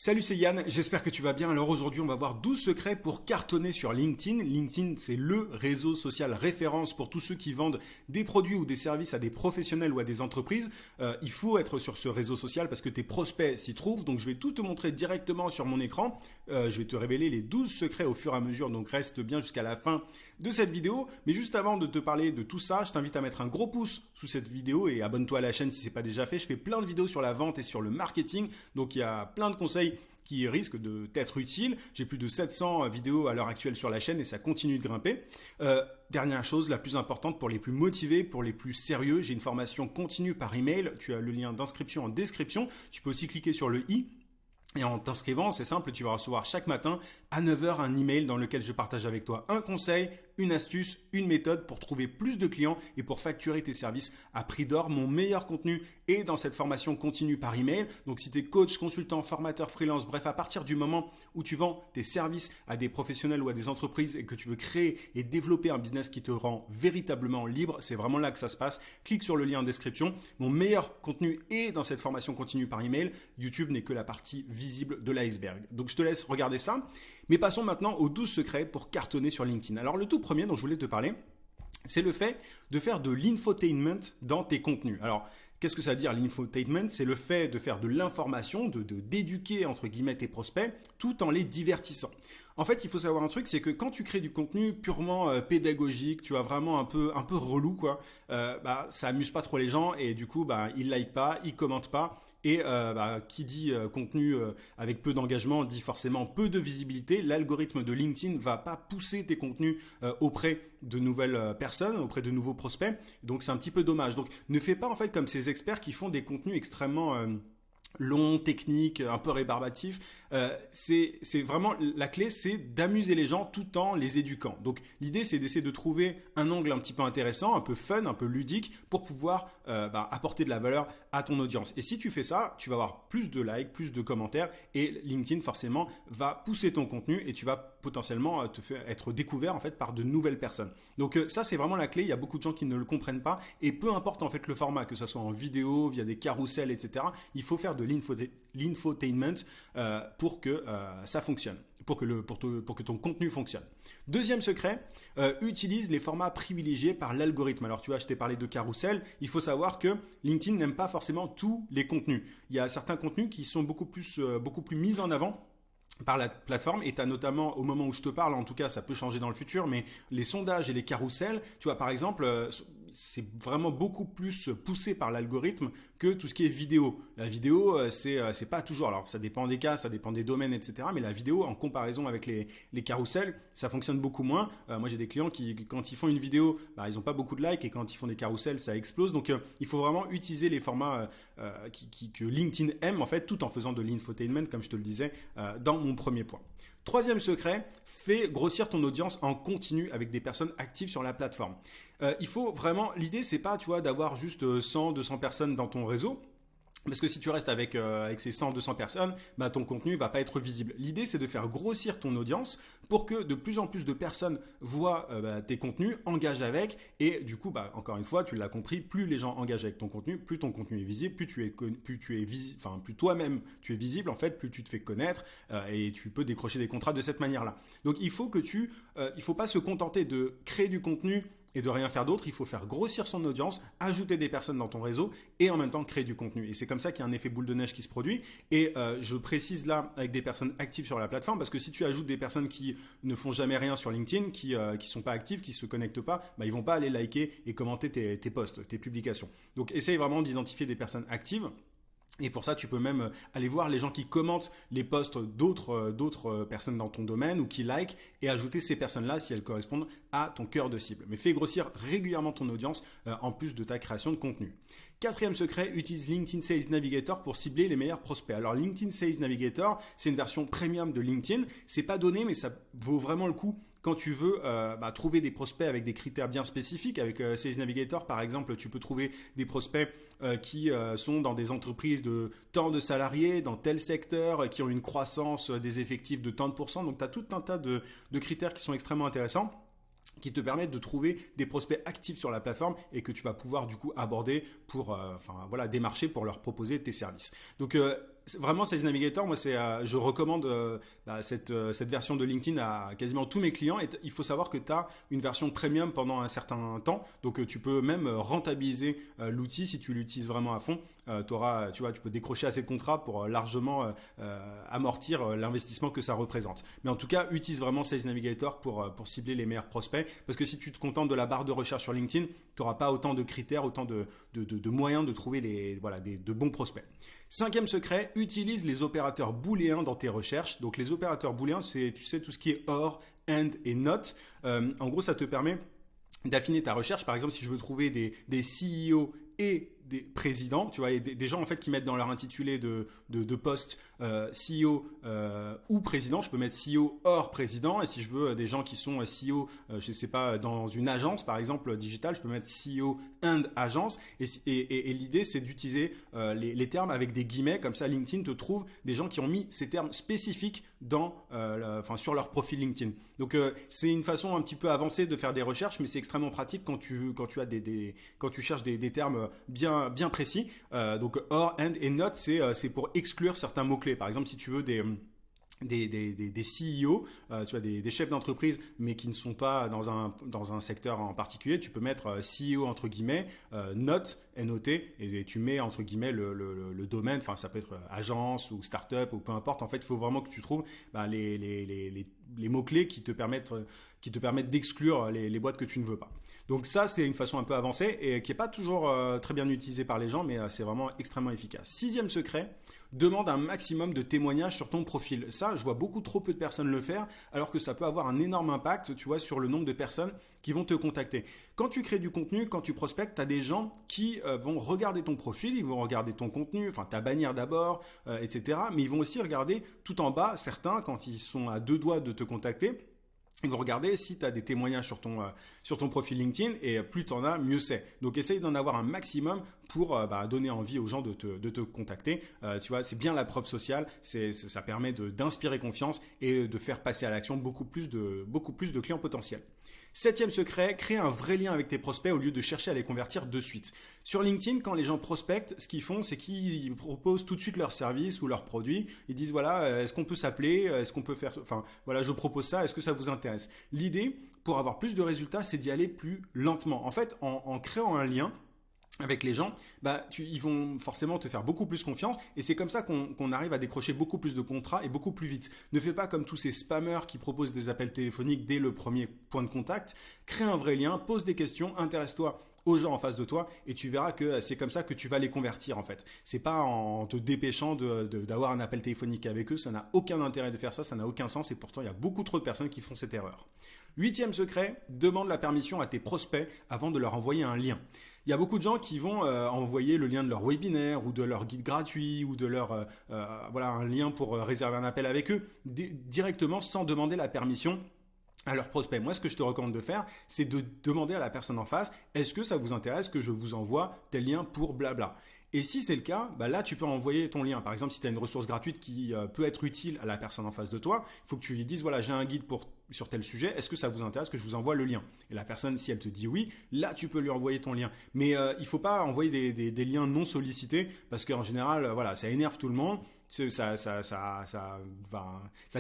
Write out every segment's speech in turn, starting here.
Salut, c'est Yann, j'espère que tu vas bien. Alors aujourd'hui, on va voir 12 secrets pour cartonner sur LinkedIn. LinkedIn, c'est le réseau social référence pour tous ceux qui vendent des produits ou des services à des professionnels ou à des entreprises. Il faut être sur ce réseau social parce que tes prospects s'y trouvent. Donc je vais tout te montrer directement sur mon écran. Je vais te révéler les 12 secrets au fur et à mesure. Donc reste bien jusqu'à la fin de cette vidéo. Mais juste avant de te parler de tout ça, je t'invite à mettre un gros pouce sous cette vidéo et abonne-toi à la chaîne si ce n'est pas déjà fait. Je fais plein de vidéos sur la vente et sur le marketing. Donc il y a plein de conseils qui risquent de t'être utiles. J'ai plus de 700 vidéos à l'heure actuelle sur la chaîne et ça continue de grimper. Dernière chose, la plus importante pour les plus motivés, pour les plus sérieux, j'ai une formation continue par email. Tu as le lien d'inscription en description. Tu peux aussi cliquer sur le i. Et en t'inscrivant, c'est simple, tu vas recevoir chaque matin à 9 heures un email dans lequel je partage avec toi un conseil, une astuce, une méthode pour trouver plus de clients et pour facturer tes services à prix d'or. Mon meilleur contenu est dans cette formation continue par email. Donc si tu es coach, consultant, formateur, freelance, bref, à partir du moment où tu vends tes services à des professionnels ou à des entreprises et que tu veux créer et développer un business qui te rend véritablement libre, c'est vraiment là que ça se passe. Clique sur le lien en description. Mon meilleur contenu est dans cette formation continue par email. YouTube n'est que la partie visible de l'iceberg. Donc je te laisse regarder ça. Mais passons maintenant aux 12 secrets pour cartonner sur LinkedIn. Alors le tout premier dont je voulais te parler, c'est le fait de faire de l'infotainment dans tes contenus. Alors, qu'est-ce que ça veut dire l'infotainment? C'est le fait de faire de l'information, d'éduquer entre guillemets tes prospects, tout en les divertissant. En fait, il faut savoir un truc, c'est que quand tu crées du contenu purement pédagogique, tu vois vraiment un peu relou quoi, ça amuse pas trop les gens et du coup ils likent pas, ils commentent pas. Et qui dit contenu avec peu d'engagement dit forcément peu de visibilité. L'algorithme de LinkedIn va pas pousser tes contenus auprès de nouvelles personnes, auprès de nouveaux prospects. Donc c'est un petit peu dommage. Donc ne fais pas en fait comme ces experts qui font des contenus extrêmement long, technique, un peu rébarbatif. C'est vraiment la clé, c'est d'amuser les gens tout en les éduquant. Donc l'idée, c'est d'essayer de trouver un angle un petit peu intéressant, un peu fun, un peu ludique, pour pouvoir apporter de la valeur à ton audience. Et si tu fais ça, tu vas avoir plus de likes, plus de commentaires, et LinkedIn forcément va pousser ton contenu et tu vas potentiellement te faire être découvert en fait par de nouvelles personnes. Donc ça, c'est vraiment la clé. Il y a beaucoup de gens qui ne le comprennent pas, et peu importe en fait le format, que ce soit en vidéo, via des carousels, etc. Il faut faire de l'infotainment pour que ça fonctionne, pour que ton contenu fonctionne. Deuxième secret, utilise les formats privilégiés par l'algorithme. Alors tu vois, je t'ai parlé de carousel. Il faut savoir que LinkedIn n'aime pas forcément tous les contenus. Il y a certains contenus qui sont beaucoup plus mis en avant par la plateforme, et tu as notamment, au moment où je te parle, en tout cas ça peut changer dans le futur, mais les sondages et les carousels, tu vois par exemple, c'est vraiment beaucoup plus poussé par l'algorithme que tout ce qui est vidéo. La vidéo, c'est pas toujours, alors ça dépend des cas, ça dépend des domaines, etc. Mais la vidéo, en comparaison avec les carousels, ça fonctionne beaucoup moins. Moi j'ai des clients qui, quand ils font une vidéo, ils n'ont pas beaucoup de likes, et quand ils font des carousels, ça explose. Donc il faut vraiment utiliser les formats que LinkedIn aime, en fait, tout en faisant de l'infotainment, comme je te le disais, dans mon premier point. Troisième secret, fais grossir ton audience en continu avec des personnes actives sur la plateforme. Il faut vraiment, l'idée c'est pas, tu vois, d'avoir juste 100, 200 personnes dans ton réseau. Parce que si tu restes avec ces 100, 200 personnes, ton contenu va pas être visible. L'idée, c'est de faire grossir ton audience pour que de plus en plus de personnes voient tes contenus, engagent avec, et du coup, encore une fois, tu l'as compris, plus les gens engagent avec ton contenu, plus ton contenu est visible, plus toi-même tu es visible en fait, plus tu te fais connaître et tu peux décrocher des contrats de cette manière-là. Donc, il faut pas se contenter de créer du contenu et de rien faire d'autre. Il faut faire grossir son audience, ajouter des personnes dans ton réseau et en même temps créer du contenu. Et c'est comme ça qu'il y a un effet boule de neige qui se produit. Et je précise là avec des personnes actives sur la plateforme, parce que si tu ajoutes des personnes qui ne font jamais rien sur LinkedIn, qui sont pas actives, qui se connectent pas, ils vont pas aller liker et commenter tes posts, tes publications. Donc essaye vraiment d'identifier des personnes actives. Et pour ça, tu peux même aller voir les gens qui commentent les posts d'autres personnes dans ton domaine ou qui like, et ajouter ces personnes-là si elles correspondent à ton cœur de cible. Mais fais grossir régulièrement ton audience en plus de ta création de contenu. Quatrième secret, utilise LinkedIn Sales Navigator pour cibler les meilleurs prospects. Alors LinkedIn Sales Navigator, c'est une version premium de LinkedIn. C'est pas donné, mais ça vaut vraiment le coup quand tu veux trouver des prospects avec des critères bien spécifiques. Avec Sales Navigator, par exemple, tu peux trouver des prospects qui sont dans des entreprises de tant de salariés, dans tel secteur, qui ont une croissance des effectifs de tant de pourcents. Donc, tu as tout un tas de critères qui sont extrêmement intéressants, qui te permettent de trouver des prospects actifs sur la plateforme et que tu vas pouvoir du coup aborder pour démarcher pour leur proposer tes services. Donc Vraiment, Sales Navigator, moi, je recommande cette version de LinkedIn à quasiment tous mes clients. Et il faut savoir que tu as une version premium pendant un certain temps. Donc, tu peux même rentabiliser l'outil si tu l'utilises vraiment à fond. Tu vois, tu peux décrocher assez de contrats pour largement amortir l'investissement que ça représente. Mais en tout cas, utilise vraiment Sales Navigator pour cibler les meilleurs prospects. Parce que si tu te contentes de la barre de recherche sur LinkedIn, tu n'auras pas autant de critères, autant de moyens de trouver de bons prospects. Cinquième secret, utilise les opérateurs booléens dans tes recherches. Donc les opérateurs booléens, c'est, tu sais, tout ce qui est or, and et not. En gros, ça te permet d'affiner ta recherche. Par exemple, si je veux trouver des CEO et des présidents, tu vois, et des gens en fait qui mettent dans leur intitulé de poste CEO ou président, je peux mettre CEO or président. Et si je veux des gens qui sont CEO, je sais pas, dans une agence par exemple digitale, je peux mettre CEO and agence. Et l'idée c'est d'utiliser les termes avec des guillemets, comme ça LinkedIn te trouve des gens qui ont mis ces termes spécifiques sur leur profil LinkedIn. Donc c'est une façon un petit peu avancée de faire des recherches, mais c'est extrêmement pratique quand tu cherches des termes bien précis. Donc or, and et not, c'est pour exclure certains mots-clés. Par exemple, si tu veux des CEO, tu vois, des chefs d'entreprise, mais qui ne sont pas dans un secteur en particulier, tu peux mettre CEO entre guillemets, not, N-O-T, et tu mets entre guillemets le domaine, enfin ça peut être agence ou start-up ou peu importe. En fait, il faut vraiment que tu trouves les mots-clés qui te permettent d'exclure les boîtes que tu ne veux pas. Donc ça, c'est une façon un peu avancée et qui n'est pas toujours très bien utilisée par les gens, mais c'est vraiment extrêmement efficace. Sixième secret, demande un maximum de témoignages sur ton profil. Ça, je vois beaucoup trop peu de personnes le faire, alors que ça peut avoir un énorme impact, tu vois, sur le nombre de personnes qui vont te contacter. Quand tu crées du contenu, quand tu prospectes, tu as des gens qui vont regarder ton profil, ils vont regarder ton contenu, enfin ta bannière d'abord, etc. Mais ils vont aussi regarder tout en bas, certains, quand ils sont à deux doigts de te contacter, ils vont regarder si tu as des témoignages sur ton profil LinkedIn, et plus tu en as, mieux c'est. Donc essaye d'en avoir un maximum pour donner envie aux gens de te contacter. Tu vois, c'est bien la preuve sociale, ça permet d'inspirer confiance et de faire passer à l'action beaucoup plus de clients potentiels. Septième secret, crée un vrai lien avec tes prospects au lieu de chercher à les convertir de suite. Sur LinkedIn, quand les gens prospectent, ce qu'ils font, c'est qu'ils proposent tout de suite leur service ou leur produit. Ils disent voilà, est-ce qu'on peut s'appeler, est-ce qu'on peut faire, enfin voilà, je propose ça, est-ce que ça vous intéresse? L'idée, pour avoir plus de résultats, c'est d'y aller plus lentement. En fait, en créant un lien avec les gens, ils vont forcément te faire beaucoup plus confiance, et c'est comme ça qu'on arrive à décrocher beaucoup plus de contrats et beaucoup plus vite. Ne fais pas comme tous ces spammers qui proposent des appels téléphoniques dès le premier point de contact. Crée un vrai lien, pose des questions, intéresse-toi aux gens en face de toi, et tu verras que c'est comme ça que tu vas les convertir en fait. C'est pas en te dépêchant d'avoir un appel téléphonique avec eux, ça n'a aucun intérêt de faire ça, ça n'a aucun sens, et pourtant il y a beaucoup trop de personnes qui font cette erreur. Huitième secret, demande la permission à tes prospects avant de leur envoyer un lien. Il y a beaucoup de gens qui vont envoyer le lien de leur webinaire ou de leur guide gratuit ou de leur un lien pour réserver un appel avec eux directement sans demander la permission à leurs prospects. Moi, ce que je te recommande de faire, c'est de demander à la personne en face, est-ce que ça vous intéresse que je vous envoie tel lien pour blabla? Et si c'est le cas, là, tu peux envoyer ton lien. Par exemple, si tu as une ressource gratuite qui peut être utile à la personne en face de toi, il faut que tu lui dises, voilà, j'ai un guide sur tel sujet, est-ce que ça vous intéresse que je vous envoie le lien? Et la personne, si elle te dit oui, là, tu peux lui envoyer ton lien. Mais il ne faut pas envoyer des liens non sollicités, parce qu'en général, ça énerve tout le monde. Ça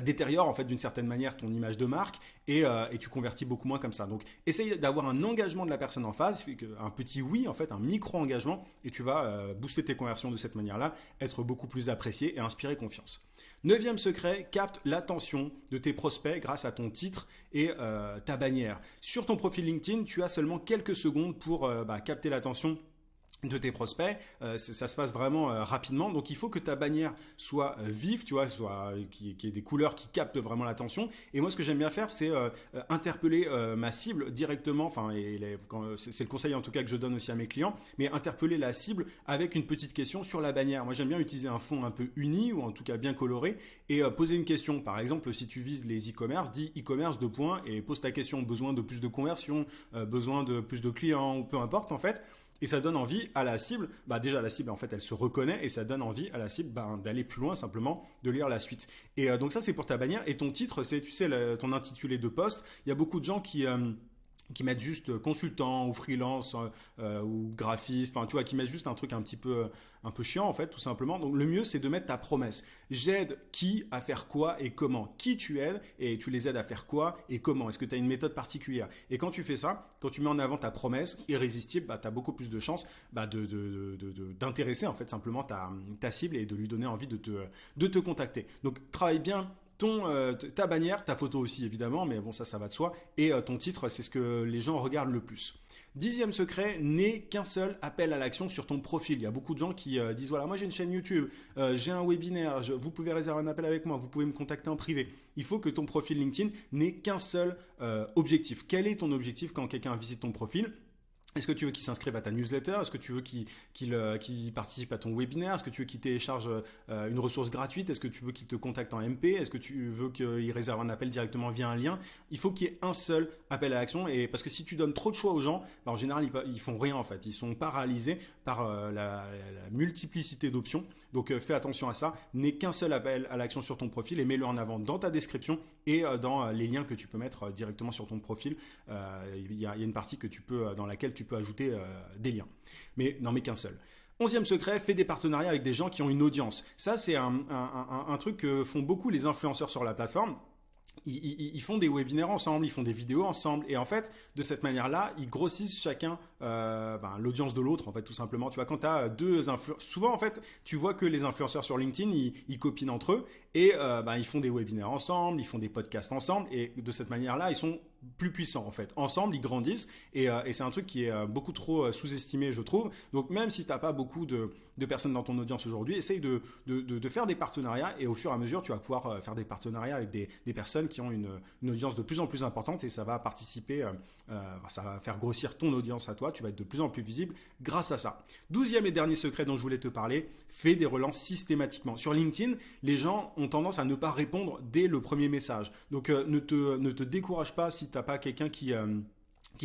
détériore en fait d'une certaine manière ton image de marque, et tu convertis beaucoup moins comme ça. Donc essaye d'avoir un engagement de la personne en face, un petit oui en fait, un micro-engagement, et tu vas booster tes conversions de cette manière-là, être beaucoup plus apprécié et inspirer confiance. Neuvième secret, capte l'attention de tes prospects grâce à ton titre et ta bannière. Sur ton profil LinkedIn, tu as seulement quelques secondes pour capter l'attention de tes prospects, ça se passe vraiment rapidement, donc il faut que ta bannière soit vive, tu vois, qu'il y ait des couleurs qui captent vraiment l'attention. Et moi, ce que j'aime bien faire, c'est interpeller ma cible directement, c'est le conseil en tout cas que je donne aussi à mes clients, mais interpeller la cible avec une petite question sur la bannière. Moi, j'aime bien utiliser un fond un peu uni, ou en tout cas bien coloré, et poser une question. Par exemple, si tu vises les e-commerce, dis e-commerce et pose ta question, besoin de plus de conversion, besoin de plus de clients, ou peu importe en fait. Et ça donne envie à la cible, déjà la cible en fait elle se reconnaît, et ça donne envie à la cible d'aller plus loin, simplement de lire la suite. Et donc ça c'est pour ta bannière. Et ton titre, c'est, tu sais, ton intitulé de poste. Il y a beaucoup de gens qui qui mettent juste consultant ou freelance ou graphiste, enfin tu vois, qui mettent juste un truc un peu chiant en fait, tout simplement. Donc le mieux c'est de mettre ta promesse. J'aide qui à faire quoi et comment. Qui tu aides et tu les aides à faire quoi et comment. Est-ce que tu as une méthode particulière? Et quand tu fais ça, quand tu mets en avant ta promesse irrésistible, tu as beaucoup plus de chances d'intéresser en fait simplement ta cible et de lui donner envie de te contacter. Donc travaille bien ta bannière, ta photo aussi évidemment, mais bon ça va de soi, et ton titre, c'est ce que les gens regardent le plus. 10e secret, n'aie qu'un seul appel à l'action sur ton profil. Il y a beaucoup de gens qui disent voilà, moi j'ai une chaîne YouTube, j'ai un webinaire, vous pouvez réserver un appel avec moi, vous pouvez me contacter en privé. Il faut que ton profil LinkedIn n'ait qu'un seul objectif. Quel est ton objectif quand quelqu'un visite ton profil? Est-ce que tu veux qu'il s'inscrive à ta newsletter? Est-ce que tu veux qu'il participe à ton webinaire? Est-ce que tu veux qu'il télécharge une ressource gratuite? Est-ce que tu veux qu'il te contacte en MP? Est-ce que tu veux qu'il réserve un appel directement via un lien? Il faut qu'il y ait un seul appel à l'action, et parce que si tu donnes trop de choix aux gens, en général ils font rien en fait. Ils sont paralysés par la multiplicité d'options. Donc fais attention à ça. N'aie qu'un seul appel à l'action sur ton profil et mets-le en avant dans ta description et dans les liens que tu peux mettre directement sur ton profil. Il y a une partie dans laquelle tu peux ajouter des liens. Mais n'en mets qu'un seul. 11e secret, fais des partenariats avec des gens qui ont une audience. Ça, c'est un truc que font beaucoup les influenceurs sur la plateforme. Ils font des webinaires ensemble, ils font des vidéos ensemble, et en fait, de cette manière-là, ils grossissent chacun l'audience de l'autre, en fait, tout simplement. Tu vois, quand tu as deux influenceurs, souvent, en fait, tu vois que les influenceurs sur LinkedIn, ils copinent entre eux, et ils font des webinaires ensemble, ils font des podcasts ensemble, et de cette manière-là, ils sont plus puissants, en fait. Ensemble, ils grandissent, et c'est un truc qui est beaucoup trop sous-estimé, je trouve. Donc, même si tu n'as pas beaucoup de personnes dans ton audience aujourd'hui, essaye de faire des partenariats, et au fur et à mesure, tu vas pouvoir faire des partenariats avec des personnes qui ont une audience de plus en plus importante, et ça va participer, ça va faire grossir ton audience à toi, tu vas être de plus en plus visible grâce à ça. 12e et dernier secret dont je voulais te parler, fais des relances systématiquement. Sur LinkedIn, les gens ont tendance à ne pas répondre dès le premier message. Donc ne te décourage pas si tu n'as pas quelqu'un qui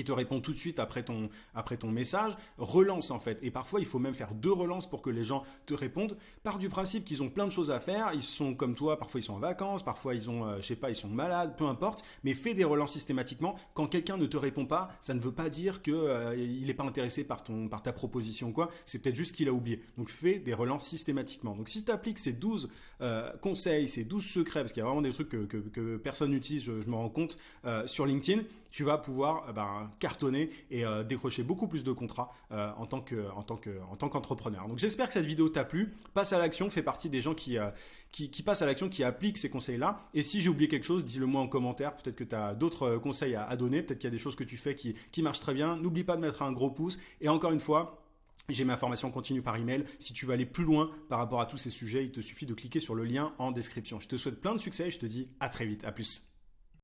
te répond tout de suite après ton message, relance en fait. Et parfois, il faut même faire 2 relances pour que les gens te répondent. Pars du principe qu'ils ont plein de choses à faire, ils sont comme toi, parfois ils sont en vacances, parfois ils ont, ils sont malades, peu importe, mais fais des relances systématiquement. Quand quelqu'un ne te répond pas, ça ne veut pas dire qu'il n'est pas intéressé par ta proposition, quoi. C'est peut-être juste qu'il a oublié. Donc fais des relances systématiquement. Donc si tu appliques ces 12 conseils, ces 12 secrets, parce qu'il y a vraiment des trucs que personne n'utilise, je me rends compte, sur LinkedIn, tu vas pouvoir cartonner et décrocher beaucoup plus de contrats en tant qu'entrepreneur. Donc j'espère que cette vidéo t'a plu. Passe à l'action, fais partie des gens qui passent à l'action, qui appliquent ces conseils-là. Et si j'ai oublié quelque chose, dis-le moi en commentaire. Peut-être que tu as d'autres conseils à donner. Peut-être qu'il y a des choses que tu fais qui marchent très bien. N'oublie pas de mettre un gros pouce. Et encore une fois, j'ai ma formation continue par email. Si tu veux aller plus loin par rapport à tous ces sujets, il te suffit de cliquer sur le lien en description. Je te souhaite plein de succès et je te dis à très vite. À plus.